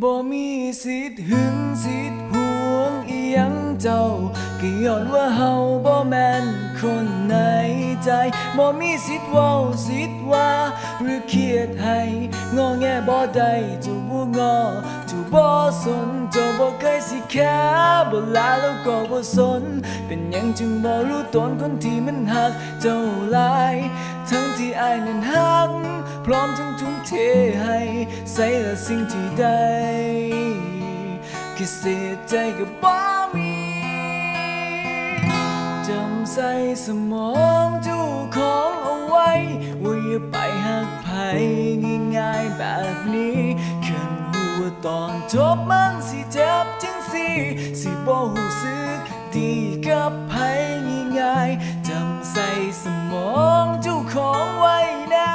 บ่มีสิทธิ์หึงสิทธิ์ห่วงอีหยังเจ้าก็ย้อนว่าเฮาบ่แม่นคนในใจบ่มีสิทธิ์เว้าสิทธิ์ว่าหรือเครียดให้งอแงบ่ได้เจ้าบ่งอเจ้าบ่สนเจ้าบ่เคยสิแค่บ่ลาแล้วก็บ่สนเป็นหยังจึงบ่รู้ตนคนที่มันหักเจ้าหลายทั้งที่อ้ายนั้นหักพร้อมทั้งทุ่มเทให้ใส่ละสิ่งที่ได้แค่เสียใจก็บ่มีจำใส่สมองเจ้าของเอาไว้ว่าอย่าไปหักไผง่ายๆแบบนี้คันรู้ว่าตอนจบมันสิเจ็บจังสิบ่รู้สึกดีกับไผง่ายๆจำใส่สมองเจ้าของไว้นะ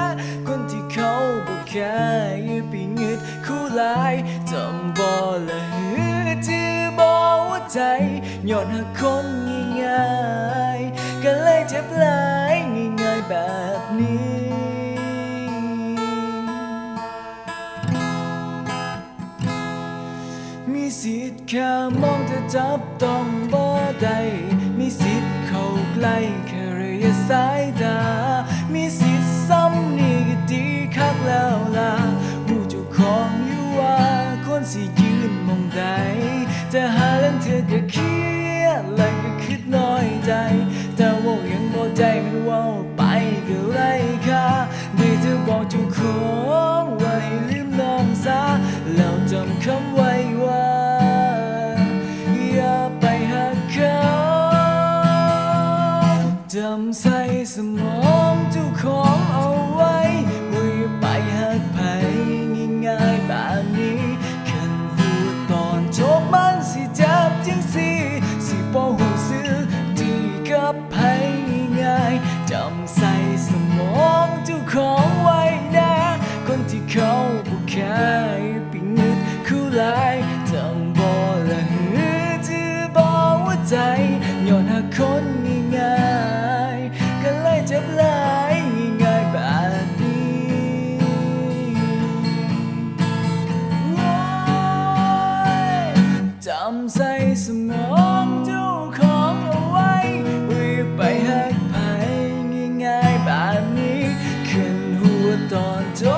คนที่เขาบ่แค่ไปงึดคู่หลายจำบ่ละหือจื้อบ่หัวใจย้อนหักคนง่ายๆก็เลยเจ็บหลายง่ายๆแบบนี้มีสิทธิ์แค่มองแต่จับต้องบ่ได้มีสิทธิ์เข้าใกล้แค่ระยะสายตามีสิทธิ์ซ้ำนี่ก็ดีคักแล้วล่ะผู้เจ้าของอยู่ว่าคนสิยืนมองใดแต่หาแล้วเธอก็เครียดและก็คิดน้อยใจแต่ว่ายังบ่ใจมันว่าไปก็ไร้ค่าได้เธอบอกเจ้าของว่าให้ลืมน้องซะแล้วจำคำไว้ว่าอย่าไปหักเขาจำใส่สมองเจ้าของเอาไว้ว่าอย่าไปหักไผง่ายๆแบบนี้คันหูตอนจบมันสิเจ็บจังสิบ่รู้สึกดีกับไผง่ายๆจำใส่สมองเจ้าของไว้นะคนที่เขาบ่แค่ไปงึดคู่หลายจำบ่ละหือจื้อบ่หัวใจย้อนหักคนง่ายๆก็เลยเจ็บหลายง่ายๆแบบนี้จำใส่สมองเจ้าของเอาไว้ว่าอย่าไปหักไผง่ายๆแบบนี้ขึ้นหัวตอนจบ